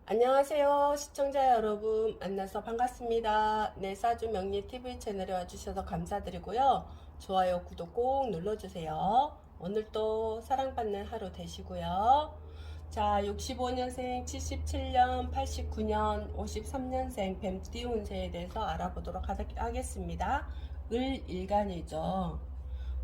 안녕하세요 시청자 여러분, 만나서 반갑습니다. 네, 사주 명리 TV 채널에 와주셔서 감사드리고요. 좋아요 구독 꼭 눌러주세요. 오늘도 사랑받는 하루 되시고요. 자, 65년생 77년 89년 53년생 뱀띠 운세에 대해서 알아보도록 하겠습니다. 을일간이죠.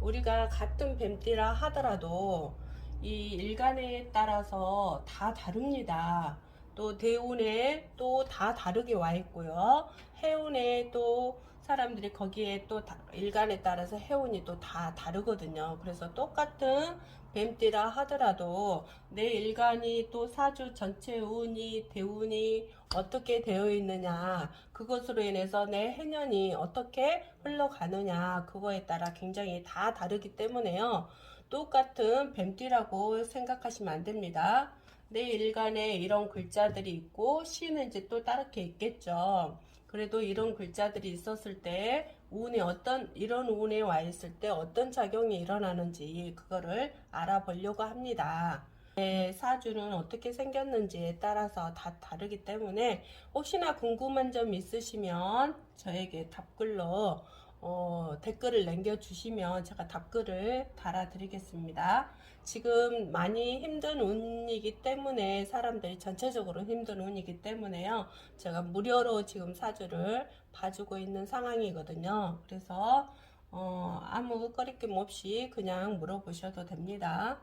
우리가 같은 뱀띠라 하더라도 이 일간에 따라서 다 다릅니다. 또 대운에 또 다 다르게 와 있고요. 해운에 또 사람들이 거기에 또 일간에 따라서 해운이 또 다 다르거든요. 그래서 똑같은 뱀띠라 하더라도 내 일간이 또 사주 전체 운이 대운이 어떻게 되어 있느냐, 그것으로 인해서 내 해년이 어떻게 흘러가느냐, 그거에 따라 굉장히 다 다르기 때문에요. 똑같은 뱀띠라고 생각하시면 안 됩니다. 내 일간에 이런 글자들이 있고 시는 이제 또 다르게 있겠죠. 그래도 이런 글자들이 있었을 때 운이 이런 운에 와 있을 때 어떤 작용이 일어나는지 그거를 알아보려고 합니다. 사주는 어떻게 생겼는지에 따라서 다 다르기 때문에 혹시나 궁금한 점 있으시면 저에게 답글로 댓글을 남겨주시면 제가 답글을 달아드리겠습니다. 지금 많이 힘든 운이기 때문에, 사람들이 전체적으로 힘든 운이기 때문에요, 제가 무료로 지금 사주를 봐주고 있는 상황이거든요. 그래서 아무 꺼리낌 없이 그냥 물어보셔도 됩니다.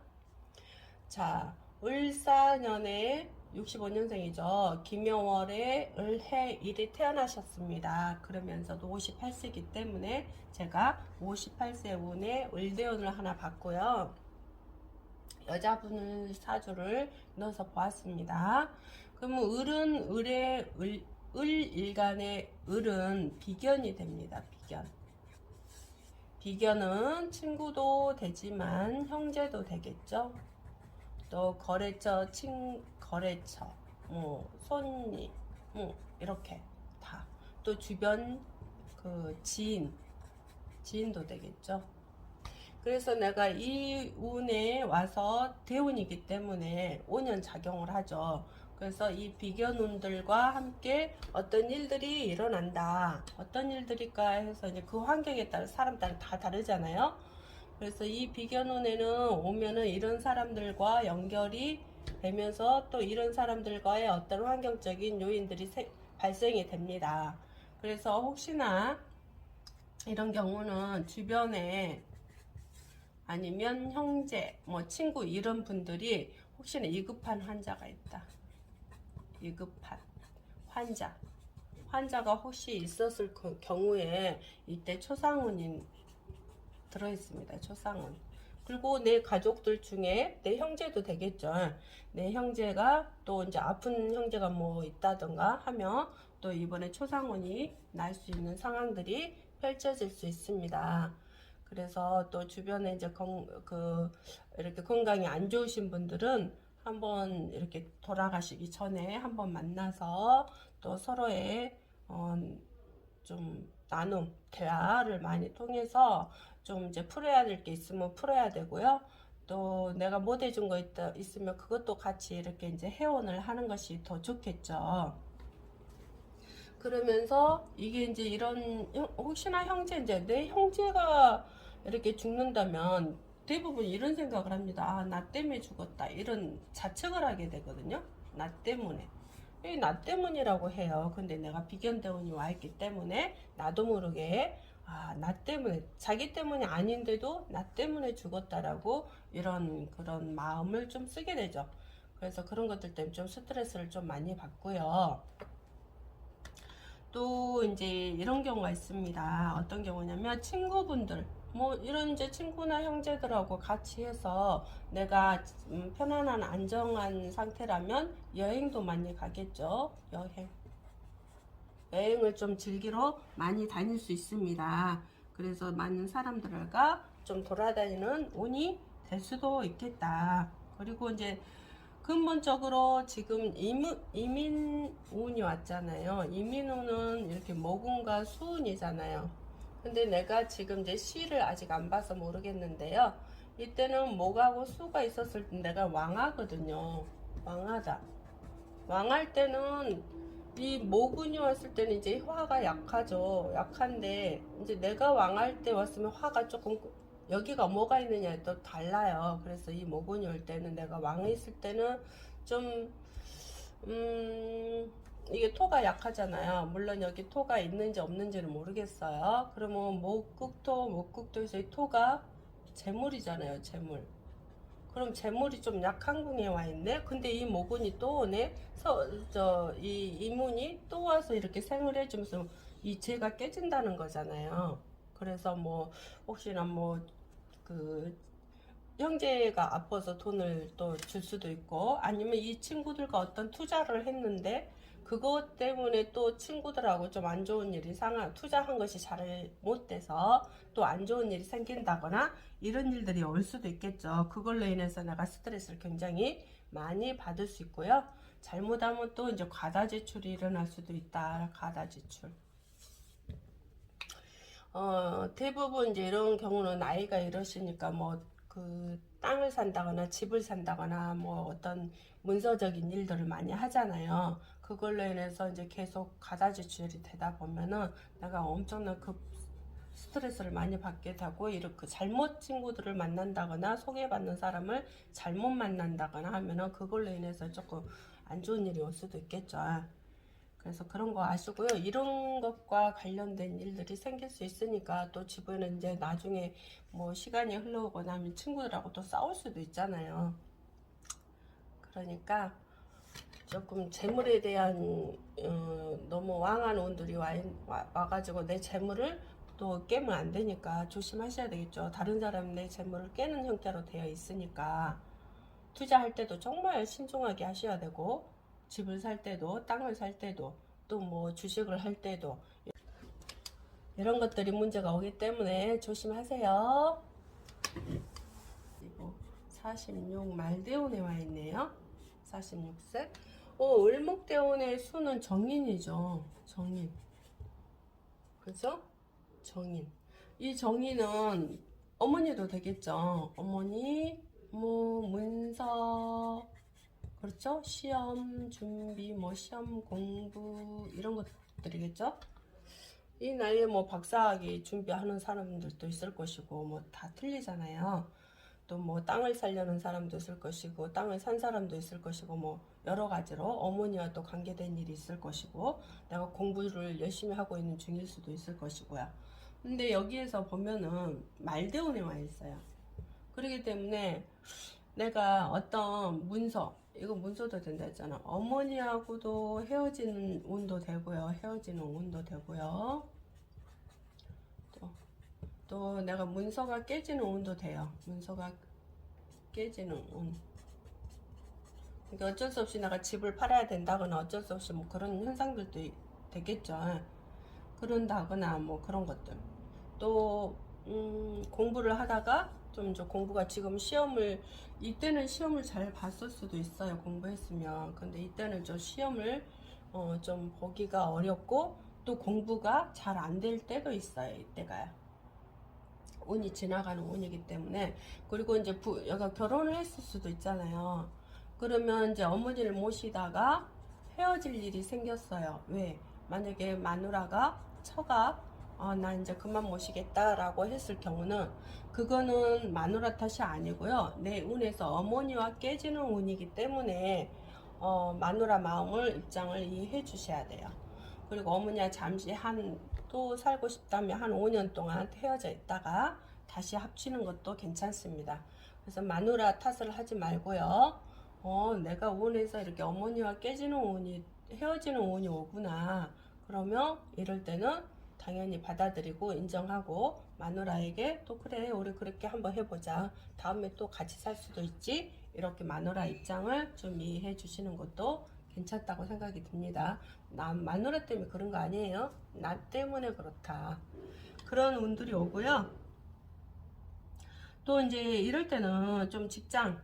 자, 을사년에 65년생이죠. 김여월에 을해일이 태어나셨습니다. 그러면서도 58세이기 때문에 제가 58세 운에 을대운을 하나 봤고요. 여자분을 사주를 넣어서 보았습니다. 그러면 을일간의 을은 비견이 됩니다. 비견은 친구도 되지만 형제도 되겠죠. 또 거래처, 손님, 이렇게 다. 또 주변 그 지인도 되겠죠. 그래서 내가 이 운에 와서 대운이기 때문에 5년 작용을 하죠. 그래서 이 비견운들과 함께 어떤 일들이 일어난다. 어떤 일들일까 해서 이제 그 환경에 따라 사람 따라 다 다르잖아요. 그래서 이 비견운에는 오면은 이런 사람들과 연결이 되면서 또 이런 사람들과의 어떤 환경적인 요인들이 발생이 됩니다. 그래서 혹시나 이런 경우는 주변에 아니면 형제, 친구 이런 분들이 혹시나 위급한 환자가 있다. 위급한 환자가 혹시 있었을 경우에 이때 초상운이 들어있습니다. 초상운. 그리고 내 가족들 중에 내 형제도 되겠죠. 내 형제가 또 이제 아픈 형제가 뭐 있다던가 하면 또 이번에 초상운이 날 수 있는 상황들이 펼쳐질 수 있습니다. 그래서 또 주변에 이제 이렇게 건강이 안 좋으신 분들은 한번 이렇게 돌아가시기 전에 한번 만나서 또 서로의 좀 나눔, 대화를 많이 통해서 좀 이제 풀어야 될 게 있으면 풀어야 되고요. 또 내가 못 해준 거 있으면 그것도 같이 이렇게 이제 회원을 하는 것이 더 좋겠죠. 그러면서 이게 이제 혹시나 이제 내 형제가 이렇게 죽는다면 대부분 이런 생각을 합니다. 아, 나 때문에 죽었다. 이런 자책을 하게 되거든요. 나 때문에. 나 때문이라고 해요. 근데 내가 비견대운이 와 있기 때문에 나도 모르게 나 때문에, 자기 때문이 아닌데도 나 때문에 죽었다라고 그런 마음을 좀 쓰게 되죠. 그래서 그런 것들 때문에 좀 스트레스를 좀 많이 받고요. 또 이제 이런 경우가 있습니다. 어떤 경우냐면 친구분들, 이런 이제 친구나 형제들하고 같이 해서 내가 편안한 안정한 상태라면 여행도 많이 가겠죠. 여행을 좀 즐기러 많이 다닐 수 있습니다. 그래서 많은 사람들과 좀 돌아다니는 운이 될 수도 있겠다. 그리고 이제 근본적으로 지금 이민 운이 왔잖아요. 이민 운은 이렇게 모군과 수운이잖아요. 근데 내가 지금 이제 시를 아직 안 봐서 모르겠는데요. 이때는 목하고 수가 있었을 때 내가 왕하거든요. 왕하다. 왕할 때는 이 모군이 왔을 때는 이제 화가 약하죠. 약한데 이제 내가 왕할 때 왔으면 화가 조금 여기가 뭐가 있느냐에 또 달라요. 그래서 이 모군이 올 때는 내가 왕이 있을 때는 좀 이게 토가 약하잖아요. 물론 여기 토가 있는지 없는지는 모르겠어요. 그러면 목국토에서 이 토가 재물이잖아요. 재물. 그럼 재물이 좀 약한 궁에 와 있네. 근데 이 모군이 또 오네. 이 이문이 또 와서 이렇게 생을 해주면서 이 재가 깨진다는 거잖아요. 그래서 뭐 혹시나 뭐 그 형제가 아파서 돈을 또 줄 수도 있고, 아니면 이 친구들과 어떤 투자를 했는데 그것 때문에 또 친구들하고 좀 안 좋은 일이 투자한 것이 잘 못 돼서 또 안 좋은 일이 생긴다거나 이런 일들이 올 수도 있겠죠. 그걸로 인해서 내가 스트레스를 굉장히 많이 받을 수 있고요. 잘못하면 또 이제 과다 지출이 일어날 수도 있다. 과다 지출. 대부분 이제 이런 경우는 나이가 이러시니까 뭐 그 땅을 산다거나 집을 산다거나 뭐 어떤 문서적인 일들을 많이 하잖아요. 그걸로 인해서 이제 계속 가다 지출이 되다 보면은 내가 엄청난 그 스트레스를 많이 받게 되고, 이렇게 잘못 친구들을 만난다거나 소개받는 사람을 잘못 만난다거나 하면은 그걸로 인해서 조금 안 좋은 일이 올 수도 있겠죠. 그래서 그런 거 아시고요. 이런 것과 관련된 일들이 생길 수 있으니까 또 집에는 이제 나중에 뭐 시간이 흘러오고 나면 친구들하고 또 싸울 수도 있잖아요. 그러니까 조금 재물에 대한 너무 왕한 운들이 와가지고 내 재물을 또 깨면 안 되니까 조심하셔야 되겠죠. 다른 사람 내 재물을 깨는 형태로 되어 있으니까 투자할 때도 정말 신중하게 하셔야 되고, 집을 살 때도 땅을 살 때도 또 뭐 주식을 할 때도 이런 것들이 문제가 오기 때문에 조심하세요. 그리고 46 말대운에 와 있네요. 46세. 을목대운의 수는 정인이죠. 정인. 그죠? 정인. 이 정인은 어머니도 되겠죠. 어머니, 뭐 문서, 그렇죠? 시험 준비, 뭐 시험 공부 이런 것들이겠죠? 이 나이에 뭐 박사학위 준비하는 사람들도 있을 것이고 뭐 다 틀리잖아요. 또 뭐 땅을 살려는 사람도 있을 것이고 땅을 산 사람도 있을 것이고 뭐 여러 가지로 어머니와 또 관계된 일이 있을 것이고 내가 공부를 열심히 하고 있는 중일 수도 있을 것이고요. 근데 여기에서 보면은 말대운에 와 있어요. 그렇기 때문에 내가 어떤 이거 문서도 된다 했잖아. 어머니하고도 헤어지는 운도 되고요. 헤어지는 운도 되고요. 또 내가 문서가 깨지는 운도 돼요. 문서가 깨지는 운. 그러니까 어쩔 수 없이 내가 집을 팔아야 된다거나 어쩔 수 없이 뭐 그런 현상들도 되겠죠. 그런다거나 뭐 그런 것들. 또 공부를 하다가 좀 이제 공부가 지금 이때는 시험을 잘 봤을 수도 있어요. 공부했으면. 근데 이때는 좀 시험을 좀 보기가 어렵고 또 공부가 잘 안 될 때도 있어요. 이때가요. 운이 지나가는 운이기 때문에. 그리고 이제 여가 결혼을 했을 수도 있잖아요. 그러면 이제 어머니를 모시다가 헤어질 일이 생겼어요. 왜? 만약에 마누라가 처가 나 이제 그만 모시겠다라고 했을 경우는 그거는 마누라 탓이 아니고요. 내 운에서 어머니와 깨지는 운이기 때문에 마누라 입장을 이해해 주셔야 돼요. 그리고 어머니와 잠시 또 살고 싶다면 한 5년 동안 헤어져 있다가 다시 합치는 것도 괜찮습니다. 그래서 마누라 탓을 하지 말고요. 내가 운에서 이렇게 어머니와 헤어지는 운이 오구나. 그러면 이럴 때는 당연히 받아들이고 인정하고 마누라에게 또 그래 우리 그렇게 한번 해보자. 다음에 또 같이 살 수도 있지. 이렇게 마누라 입장을 좀 이해해 주시는 것도 괜찮다고 생각이 듭니다. 마누라 때문에 그런 거 아니에요. 나 때문에 그렇다. 그런 운들이 오고요. 또 이제 이럴 때는 좀 직장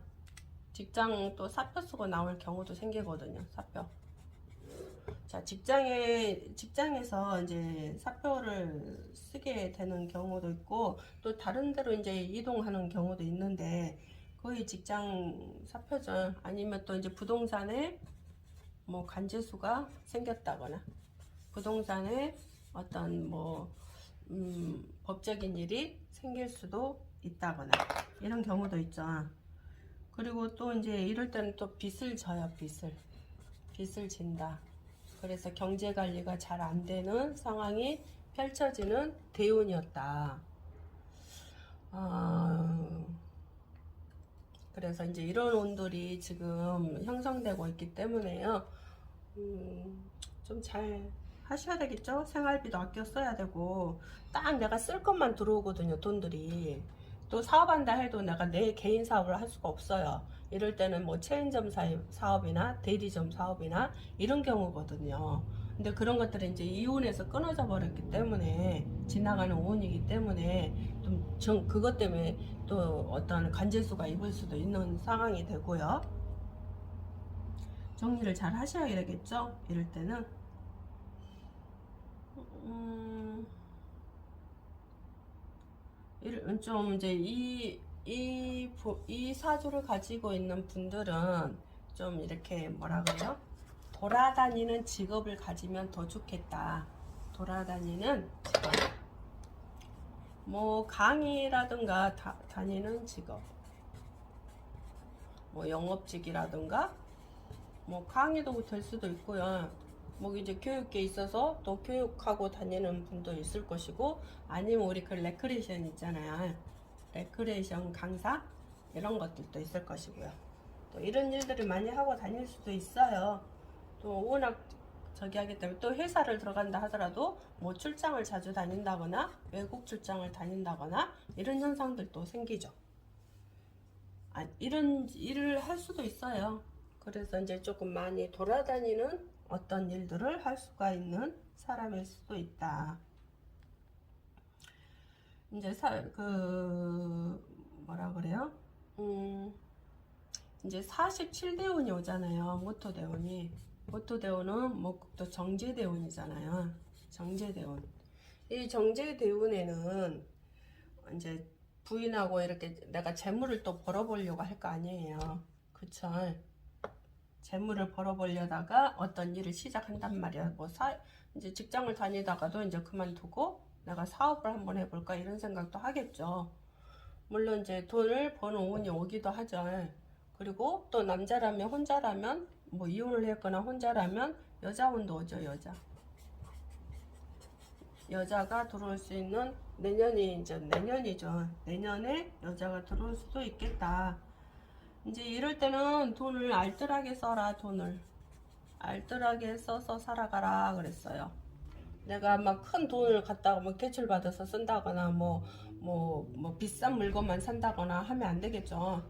또 사표 쓰고 나올 경우도 생기거든요. 사표. 자, 직장에서 이제 사표를 쓰게 되는 경우도 있고, 또 다른 데로 이제 이동하는 경우도 있는데, 거의 직장 사표죠. 아니면 또 이제 부동산에 뭐 관제수가 생겼다거나 부동산에 어떤 뭐 법적인 일이 생길 수도 있다거나 이런 경우도 있죠. 그리고 또 이제 이럴 때는 또 빚을 져요. 빚을 진다. 그래서 경제 관리가 잘 안 되는 상황이 펼쳐지는 대운이었다. 그래서 이제 이런 운들이 지금 형성되고 있기 때문에요. 좀 잘 하셔야 되겠죠? 생활비도 아껴 써야 되고, 딱 내가 쓸 것만 들어오거든요, 돈들이. 또 사업한다 해도 내가 내 개인 사업을 할 수가 없어요. 이럴 때는 뭐 체인점 사업이나 대리점 사업이나 이런 경우거든요. 근데 그런 것들이 이제 이혼에서 끊어져 버렸기 때문에, 지나가는 운이기 때문에 그것 때문에 또 어떤 관제수가 입을 수도 있는 상황이 되고요. 정리를 잘 하셔야 되겠죠? 이럴 때는. 좀 이제 이 사주를 가지고 있는 분들은 좀 이렇게 뭐라 그래요? 돌아다니는 직업을 가지면 더 좋겠다. 돌아다니는 직업. 뭐 강의라든가 다니는 직업. 뭐 영업직이라든가 뭐 강의도 될 수도 있고요. 뭐 이제 교육계에 있어서 또 교육하고 다니는 분도 있을 것이고, 아니면 우리 그 레크레이션 있잖아요. 레크레이션 강사 이런 것들도 있을 것이고요. 또 이런 일들을 많이 하고 다닐 수도 있어요. 또 워낙 저기 하기 때문에 또 회사를 들어간다 하더라도 뭐 출장을 자주 다닌다거나 외국 출장을 다닌다거나 이런 현상들도 생기죠. 이런 일을 할 수도 있어요. 그래서 이제 조금 많이 돌아다니는 어떤 일들을 할 수가 있는 사람일 수도 있다. 이제 뭐라 그래요? 이제 47대운이 오잖아요. 모토대운이. 모토대운은 뭐 또 정제대운이잖아요. 정제대운. 이 정제대운에는 이제 부인하고 이렇게 내가 재물을 또 벌어보려고 할 거 아니에요. 그쵸? 재물을 벌어보려다가 어떤 일을 시작한단 말이야. 뭐 이제 직장을 다니다가도 이제 그만두고 내가 사업을 한번 해볼까 이런 생각도 하겠죠. 물론 이제 돈을 버는 운이 오기도 하죠. 그리고 또 남자라면 혼자라면 뭐 이혼을 했거나 혼자라면 여자 운도 오죠. 여자가 들어올 수 있는 내년이죠. 내년에 여자가 들어올 수도 있겠다. 이제 이럴 때는 돈을 알뜰하게 써라. 돈을 알뜰하게 써서 살아가라 그랬어요. 내가 막 큰 돈을 갖다가 뭐 대출 받아서 쓴다거나 뭐 비싼 물건만 산다거나 하면 안 되겠죠.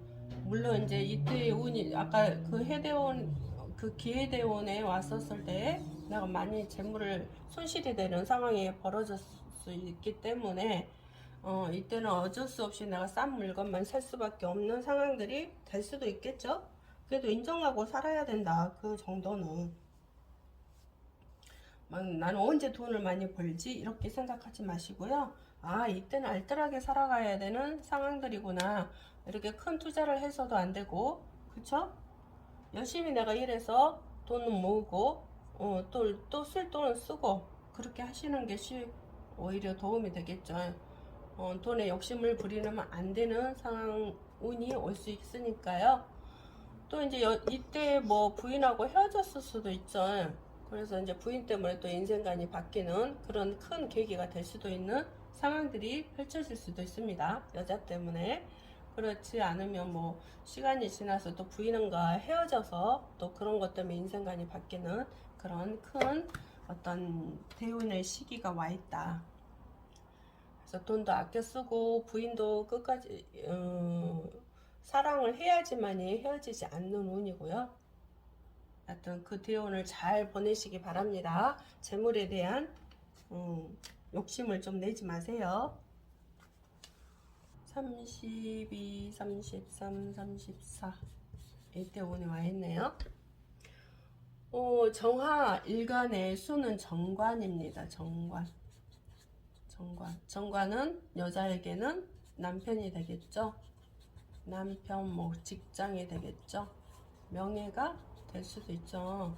물론 이제 이때 운이 아까 그 해대원 그 기회대원에 왔었을 때 내가 많이 재물을 손실이 되는 상황이 벌어질 수 있기 때문에 이때는 어쩔 수 없이 내가 싼 물건만 살 수밖에 없는 상황들이 될 수도 있겠죠. 그래도 인정하고 살아야 된다. 그 정도는. 막 나는 언제 돈을 많이 벌지? 이렇게 생각하지 마시고요. 아, 이때는 알뜰하게 살아가야 되는 상황들이구나. 이렇게 큰 투자를 해서도 안 되고, 그쵸? 열심히 내가 일해서 돈은 모으고, 또 쓸 돈은 쓰고, 그렇게 하시는 게 오히려 도움이 되겠죠. 돈에 욕심을 부리면 안 되는 상황, 운이 올 수 있으니까요. 또 이제 이때 뭐 부인하고 헤어졌을 수도 있죠. 그래서 이제 부인 때문에 또 인생관이 바뀌는 그런 큰 계기가 될 수도 있는 상황들이 펼쳐질 수도 있습니다. 여자 때문에. 그렇지 않으면 뭐 시간이 지나서 또 부인과 헤어져서 또 그런 것 때문에 인생관이 바뀌는 그런 큰 어떤 대운의 시기가 와 있다. 그래서 돈도 아껴 쓰고 부인도 끝까지 사랑을 해야지만이 헤어지지 않는 운이고요. 하여튼 그 대운을 잘 보내시기 바랍니다. 재물에 대한 욕심을 좀 내지 마세요. 32, 33, 34 이때 운이 와 있네요. 정화 일간의 수는 정관입니다. 정관은 여자에게는 남편이 되겠죠. 남편 뭐 직장이 되겠죠. 명예가 될 수도 있죠.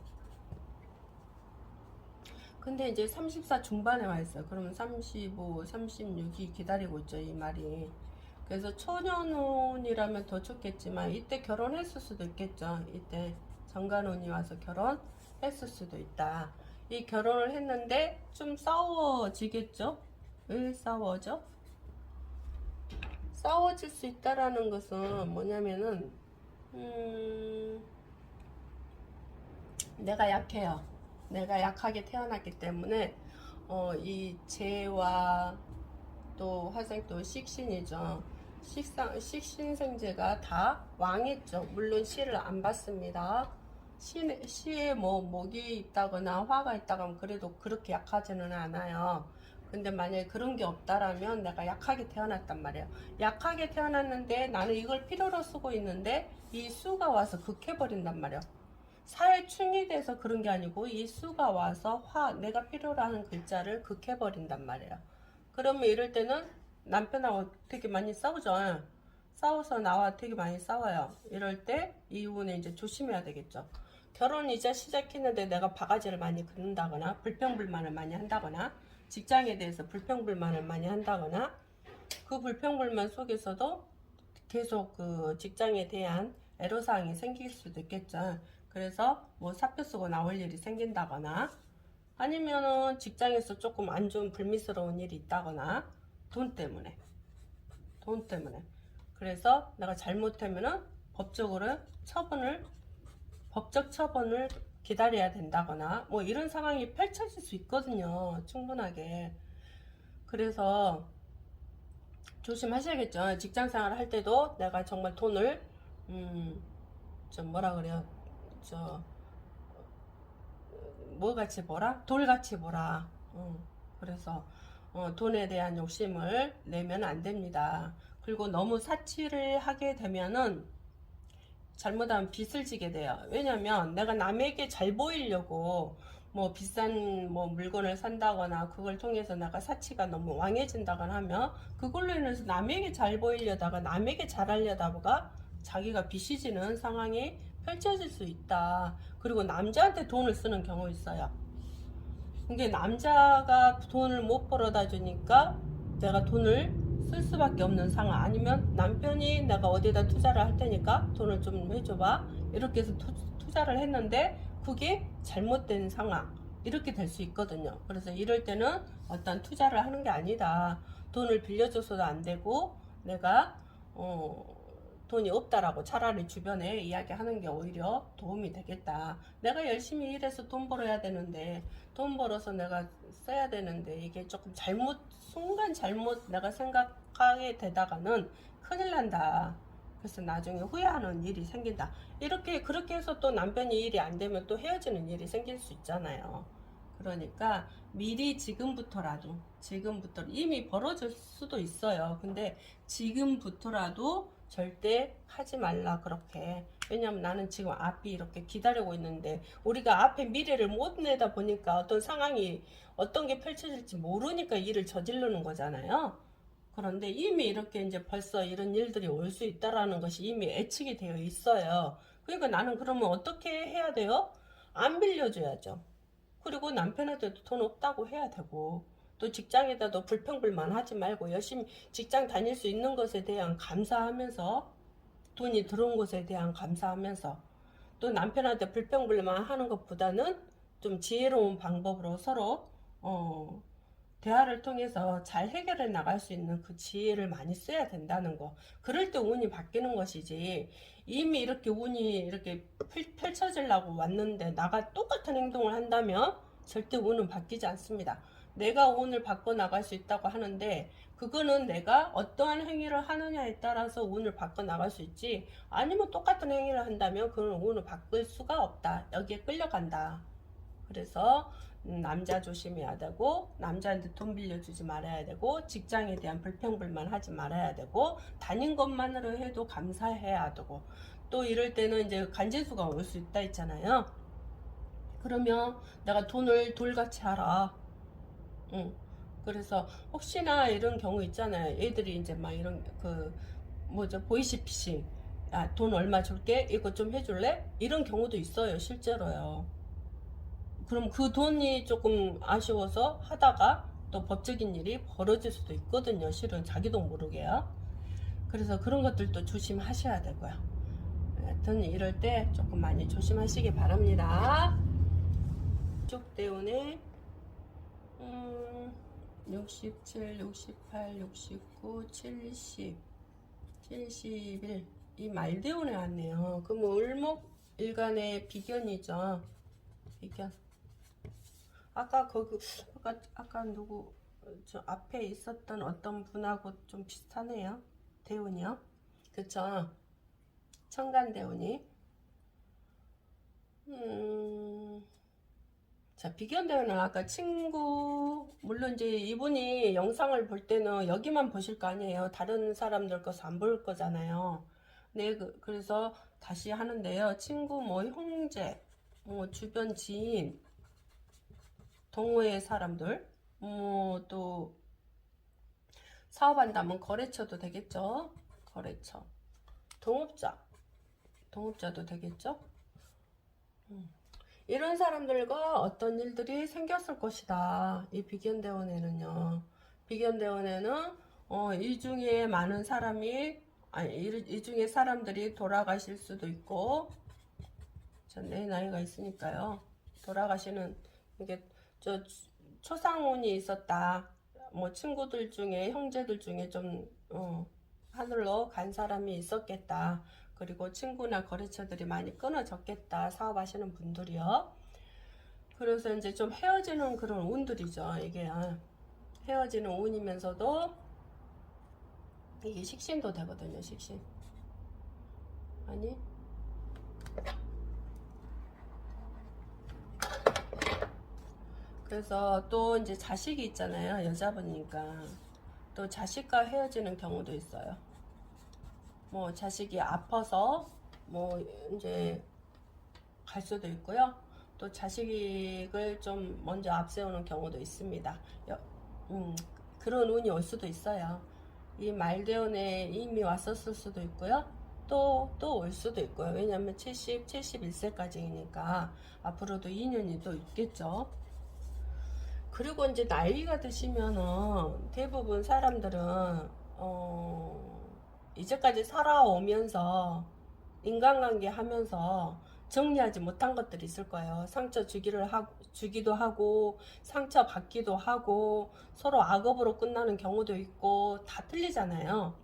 근데 이제 34 중반에 와 있어요. 그러면 35, 36이 기다리고 있죠, 이 말이. 그래서 초년운이라면 더 좋겠지만 이때 결혼했을 수도 있겠죠. 이때 정관운이 와서 결혼했을 수도 있다. 이 결혼을 했는데 좀 싸워지겠죠? 왜 싸워져? 싸워질 수 있다라는 것은 뭐냐면은 내가 약해요. 내가 약하게 태어났기 때문에 이 재와 또 화생도 식신이죠. 식신생재가 다 왕했죠. 물론 시를 안 받습니다. 시에 뭐 목이 있다거나 화가 있다거나 그래도 그렇게 약하지는 않아요. 근데 만약에 그런 게 없다라면 내가 약하게 태어났단 말이에요. 약하게 태어났는데 나는 이걸 필요로 쓰고 있는데 이 수가 와서 극해버린단 말이에요. 사회충이 돼서 그런 게 아니고 이 수가 와서 내가 필요로 하는 글자를 극해버린단 말이에요. 그러면 이럴 때는 남편하고 되게 많이 싸우죠. 싸워서 나와 되게 많이 싸워요. 이럴 때 이 부분에 이제 조심해야 되겠죠. 결혼 이제 시작했는데 내가 바가지를 많이 긋는다거나 불평불만을 많이 한다거나 직장에 대해서 불평불만을 많이 한다거나 그 불평불만 속에서도 계속 그 직장에 대한 애로사항이 생길 수도 있겠죠. 그래서 뭐 사표 쓰고 나올 일이 생긴다거나 아니면은 직장에서 조금 안 좋은 불미스러운 일이 있다거나 돈 때문에 그래서 내가 잘못하면은 법적 처분을 기다려야 된다거나 뭐 이런 상황이 펼쳐질 수 있거든요. 충분하게. 그래서 조심하셔야겠죠. 직장 생활을 할 때도 내가 정말 돈을 좀 뭐라 그래요? 저 뭐같이 보라? 돌같이 보라. 그래서 돈에 대한 욕심을 내면 안 됩니다. 그리고 너무 사치를 하게 되면은 잘못하면 빚을 지게 돼요. 왜냐면 내가 남에게 잘 보이려고 뭐 비싼 뭐 물건을 산다거나 그걸 통해서 내가 사치가 너무 왕해진다거나 하면 그걸로 인해서 남에게 잘 보이려다가 남에게 잘하려다가 자기가 빚이 지는 상황이 펼쳐질 수 있다. 그리고 남자한테 돈을 쓰는 경우 있어요. 근데 남자가 돈을 못 벌어다 주니까 내가 돈을 쓸 수밖에 없는 상황. 아니면 남편이 내가 어디다 투자를 할 테니까 돈을 좀 해줘봐. 이렇게 해서 투자를 했는데 그게 잘못된 상황. 이렇게 될 수 있거든요. 그래서 이럴 때는 어떤 투자를 하는 게 아니다. 돈을 빌려줘서도 안 되고 내가 돈이 없다라고 차라리 주변에 이야기하는 게 오히려 도움이 되겠다. 내가 열심히 일해서 돈 벌어야 되는데 돈 벌어서 내가 써야 되는데 이게 조금 순간 잘못 내가 생각하게 되다가는 큰일 난다. 그래서 나중에 후회하는 일이 생긴다. 그렇게 해서 또 남편이 일이 안 되면 또 헤어지는 일이 생길 수 있잖아요. 그러니까 미리 지금부터라도 이미 벌어질 수도 있어요. 근데 지금부터라도 절대 하지 말라 그렇게. 왜냐면 나는 지금 앞이 이렇게 기다리고 있는데 우리가 앞에 미래를 못 내다 보니까 어떤 상황이 어떤 게 펼쳐질지 모르니까 일을 저지르는 거잖아요. 그런데 이미 이렇게 이제 벌써 이런 일들이 올 수 있다라는 것이 이미 예측이 되어 있어요. 그러니까 나는 그러면 어떻게 해야 돼요? 안 빌려줘야죠. 그리고 남편한테도 돈 없다고 해야 되고 또 직장에다도 불평불만 하지 말고 열심히 직장 다닐 수 있는 것에 대한 감사하면서 돈이 들어온 것에 대한 감사하면서 또 남편한테 불평불만 하는 것보다는 좀 지혜로운 방법으로 서로 대화를 통해서 잘 해결해 나갈 수 있는 그 지혜를 많이 써야 된다는 거. 그럴 때 운이 바뀌는 것이지 이미 이렇게 운이 이렇게 펼쳐지려고 왔는데 나가 똑같은 행동을 한다면 절대 운은 바뀌지 않습니다. 내가 운을 바꿔 나갈 수 있다고 하는데 그거는 내가 어떠한 행위를 하느냐에 따라서 운을 바꿔 나갈 수 있지 아니면 똑같은 행위를 한다면 그건 운을 바꿀 수가 없다. 여기에 끌려간다. 그래서 남자 조심해야 되고 남자한테 돈 빌려주지 말아야 되고 직장에 대한 불평불만 하지 말아야 되고 다닌 것만으로 해도 감사해야 되고 또 이럴 때는 이제 간재수가 올 수 있다 했잖아요. 그러면 내가 돈을 돌같이 하라. 그래서 혹시나 이런 경우 있잖아요. 애들이 이제 막 이런 보이시피싱. 돈 얼마 줄게? 이거 좀 해줄래? 이런 경우도 있어요. 실제로요. 그럼 그 돈이 조금 아쉬워서 하다가 또 법적인 일이 벌어질 수도 있거든요. 실은 자기도 모르게요. 그래서 그런 것들도 조심하셔야 되고요. 하여튼 이럴 때 조금 많이 조심하시기 바랍니다. 쪽 때문에 67, 68, 69, 70, 71. 이 말대운에 왔네요. 그럼 을목일간의 비견이죠. 비견. 아까 아까 누구 저 앞에 있었던 어떤 분하고 좀 비슷하네요. 대운이요. 그쵸? 천간대운이. 자, 비견대운은 아까 친구, 물론 이제 이분이 영상을 볼 때는 여기만 보실 거 아니에요. 다른 사람들 것을 안 볼 거잖아요. 네, 그래서 다시 하는데요. 친구, 뭐, 형제, 뭐, 주변 지인, 동호회 사람들, 또, 사업한다면 거래처도 되겠죠. 거래처. 동업자도 되겠죠. 이런 사람들과 어떤 일들이 생겼을 것이다. 이 비견대원에는요. 비견대원에는 이 중에 많은 사람이 이 중에 사람들이 돌아가실 수도 있고, 내 나이가 있으니까요. 돌아가시는 이게 저 초상운이 있었다. 뭐 친구들 중에 형제들 중에 좀 하늘로 간 사람이 있었겠다. 그리고 친구나 거래처들이 많이 끊어졌겠다. 사업하시는 분들이요. 그래서 이제 좀 헤어지는 그런 운들이죠. 이게 헤어지는 운이면서도 이게 식신도 되거든요. 식신. 아니 그래서 또 이제 자식이 있잖아요. 여자분이니까 또 자식과 헤어지는 경우도 있어요. 뭐 자식이 아파서 뭐 이제 갈 수도 있고요. 또 자식을 좀 먼저 앞세우는 경우도 있습니다. 그런 운이 올 수도 있어요. 이 말대운에 이미 왔었을 수도 있고요. 또 올 수도 있고요. 왜냐면 71세까지니까 앞으로도 2년이 또 있겠죠. 그리고 이제 나이가 드시면은 대부분 사람들은 이제까지 살아오면서 인간관계 하면서 정리하지 못한 것들이 있을 거예요. 상처 주기도 하고 상처 받기도 하고 서로 악업으로 끝나는 경우도 있고 다 틀리잖아요.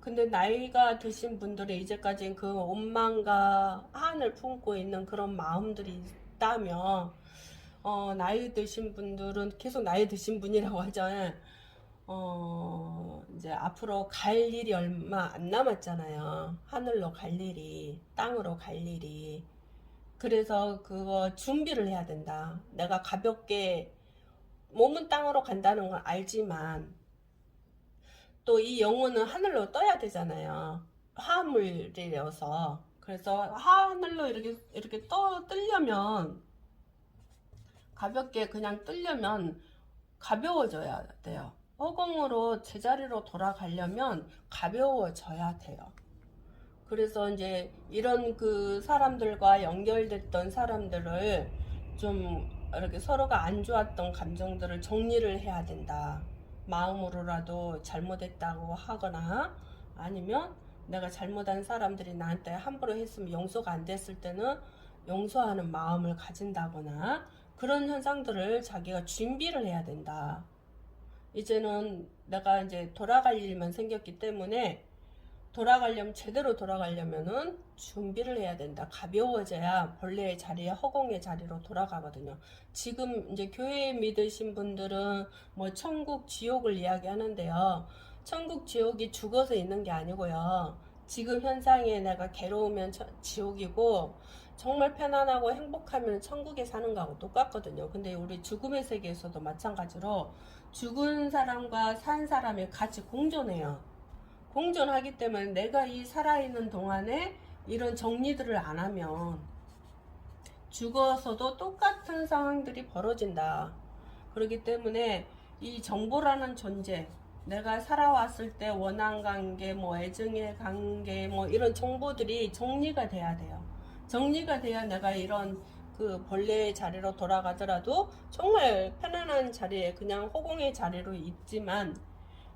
근데 나이가 드신 분들이 이제까지 그 원망과 한을 품고 있는 그런 마음들이 있다면 나이 드신 분들은 계속 나이 드신 분이라고 하죠. 이제 앞으로 갈 일이 얼마 안 남았잖아요. 하늘로 갈 일이, 땅으로 갈 일이. 그래서 그거 준비를 해야 된다. 내가 가볍게 몸은 땅으로 간다는 걸 알지만 또 이 영혼은 하늘로 떠야 되잖아요. 화물이어서. 그래서 하늘로 이렇게 뜨려면 가볍게 그냥 뜨려면 가벼워져야 돼요. 허공으로 제자리로 돌아가려면 가벼워져야 돼요. 그래서 이제 이런 그 사람들과 연결됐던 사람들을 좀 이렇게 서로가 안 좋았던 감정들을 정리를 해야 된다. 마음으로라도 잘못했다고 하거나 아니면 내가 잘못한 사람들이 나한테 함부로 했으면 용서가 안 됐을 때는 용서하는 마음을 가진다거나 그런 현상들을 자기가 준비를 해야 된다. 이제는 내가 이제 돌아갈 일만 생겼기 때문에 제대로 돌아가려면은 준비를 해야 된다. 가벼워져야 본래의 자리에 허공의 자리로 돌아가거든요. 지금 이제 교회 믿으신 분들은 뭐 천국, 지옥을 이야기하는데요. 천국, 지옥이 죽어서 있는 게 아니고요. 지금 현상에 내가 괴로우면 지옥이고 정말 편안하고 행복하면 천국에 사는 거하고 똑같거든요. 근데 우리 죽음의 세계에서도 마찬가지로 죽은 사람과 산 사람이 같이 공존해요. 공존하기 때문에 내가 이 살아있는 동안에 이런 정리들을 안 하면 죽어서도 똑같은 상황들이 벌어진다. 그렇기 때문에 이 정보라는 존재, 내가 살아왔을 때 원한 관계, 뭐 애증의 관계, 뭐 이런 정보들이 정리가 돼야 돼요. 정리가 돼야 내가 이런 그 벌레의 자리로 돌아가더라도 정말 편안한 자리에 그냥 허공의 자리로 있지만,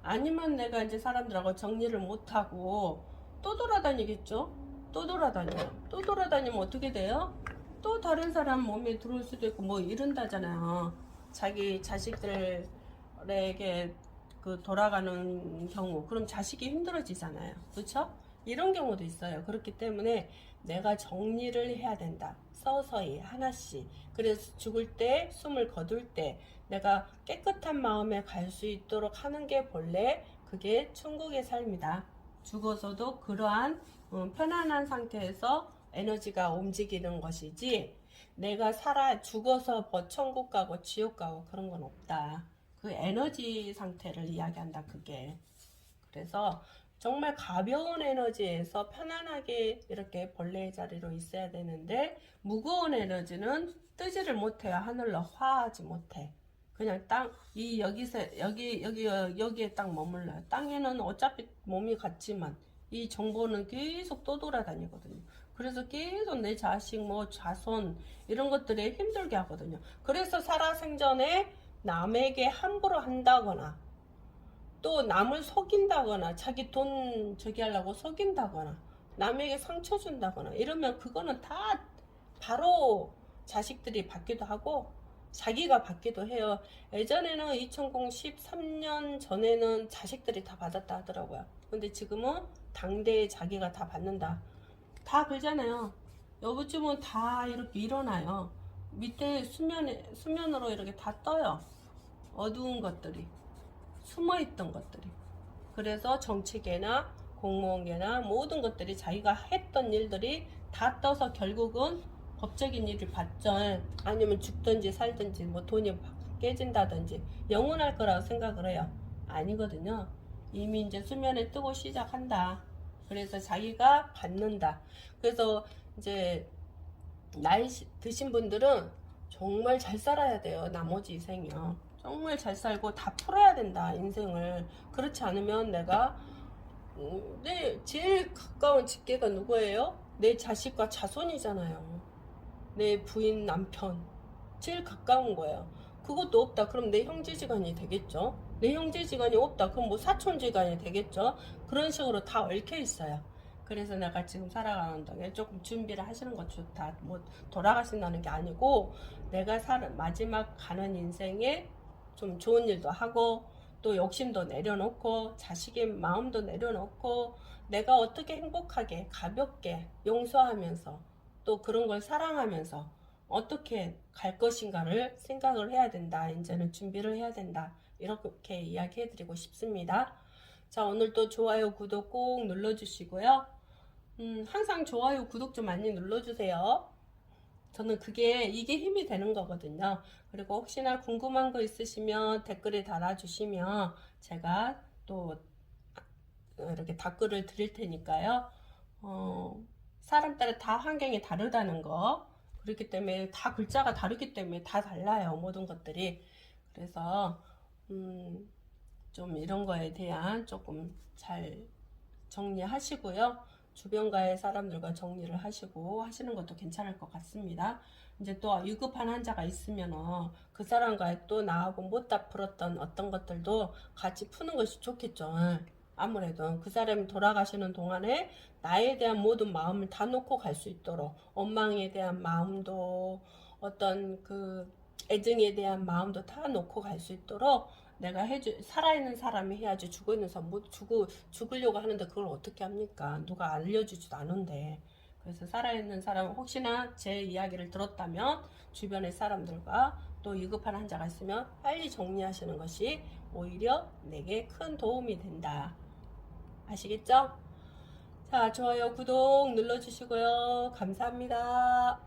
아니면 내가 이제 사람들하고 정리를 못하고 또 돌아다니겠죠. 또 돌아다니면 어떻게 돼요? 또 다른 사람 몸에 들어올 수도 있고 뭐 이런다잖아요. 자기 자식들에게 그 돌아가는 경우, 그럼 자식이 힘들어지잖아요. 그렇죠? 이런 경우도 있어요. 그렇기 때문에 내가 정리를 해야 된다. 서서히 하나씩. 그래서 죽을 때, 숨을 거둘 때 내가 깨끗한 마음에 갈 수 있도록 하는 게 본래 그게 천국의 삶이다. 죽어서도 그러한 편안한 상태에서 에너지가 움직이는 것이지, 내가 죽어서 천국 가고 지옥 가고 그런 건 없다. 그 에너지 상태를 이야기한다, 그게. 그래서 정말 가벼운 에너지에서 편안하게 이렇게 벌레의 자리로 있어야 되는데, 무거운 에너지는 뜨지를 못해요. 하늘로 화하지 못해. 그냥 여기에 딱 머물러요. 땅에는 어차피 몸이 같지만 이 정보는 계속 또 돌아다니거든요. 그래서 계속 내 자식, 뭐 자손 이런 것들에 힘들게 하거든요. 그래서 살아생전에 남에게 함부로 한다거나, 또 남을 속인다거나, 자기 돈 저기 하려고 속인다거나, 남에게 상처 준다거나 이러면 그거는 다 바로 자식들이 받기도 하고 자기가 받기도 해요. 예전에는 2013년 전에는 자식들이 다 받았다 하더라고요. 근데 지금은 당대에 자기가 다 받는다. 다 그러잖아요. 여부쯤은 다 이렇게 일어나요. 밑에 수면으로 이렇게 다 떠요. 어두운 것들이, 숨어있던 것들이. 그래서 정치계나 공무원계나 모든 것들이 자기가 했던 일들이 다 떠서 결국은 법적인 일을 받죠. 아니면 죽든지 살든지, 뭐 돈이 깨진다든지 영원할 거라고 생각을 해요. 아니거든요. 이미 이제 수면에 뜨고 시작한다. 그래서 자기가 받는다. 그래서 이제 나이 드신 분들은 정말 잘 살아야 돼요. 나머지 인생이요. 정말 잘 살고 다 풀어야 된다, 인생을. 그렇지 않으면 내 제일 가까운 직계가 누구예요? 내 자식과 자손이잖아요. 내 부인, 남편. 제일 가까운 거예요. 그것도 없다. 그럼 내 형제지간이 되겠죠? 내 형제지간이 없다. 그럼 뭐 사촌지간이 되겠죠? 그런 식으로 다 얽혀 있어요. 그래서 내가 지금 살아가는 동안 조금 준비를 하시는 것 좋다. 뭐 돌아가신다는 게 아니고, 내가 마지막 가는 인생에 좀 좋은 일도 하고, 또 욕심도 내려놓고, 자식의 마음도 내려놓고, 내가 어떻게 행복하게 가볍게 용서하면서 또 그런 걸 사랑하면서 어떻게 갈 것인가를 생각을 해야 된다. 이제는 준비를 해야 된다. 이렇게 이야기해 드리고 싶습니다. 자, 오늘도 좋아요, 구독 꼭 눌러주시고요. 항상 좋아요, 구독 좀 많이 눌러주세요. 저는 이게 힘이 되는 거거든요. 그리고 혹시나 궁금한 거 있으시면 댓글에 달아주시면 제가 또 이렇게 답글을 드릴 테니까요. 사람 따라 다 환경이 다르다는 거. 그렇기 때문에 다 글자가 다르기 때문에 다 달라요. 모든 것들이. 그래서 좀 이런 거에 대한 조금 잘 정리하시고요. 주변가의 사람들과 정리를 하시고 하시는 것도 괜찮을 것 같습니다. 이제 또 위급한 환자가 있으면 그 사람과 또 나하고 못다 풀었던 어떤 것들도 같이 푸는 것이 좋겠죠. 아무래도 그 사람이 돌아가시는 동안에 나에 대한 모든 마음을 다 놓고 갈 수 있도록, 원망에 대한 마음도, 어떤 그 애증에 대한 마음도 다 놓고 갈 수 있도록 내가 살아있는 사람이 해야지. 죽어있는 사람, 뭐 죽으려고 하는데 그걸 어떻게 합니까? 누가 알려주지도 않은데. 그래서 살아있는 사람, 혹시나 제 이야기를 들었다면 주변의 사람들과 또 위급한 환자가 있으면 빨리 정리하시는 것이 오히려 내게 큰 도움이 된다. 아시겠죠? 자, 좋아요, 구독 눌러주시고요. 감사합니다.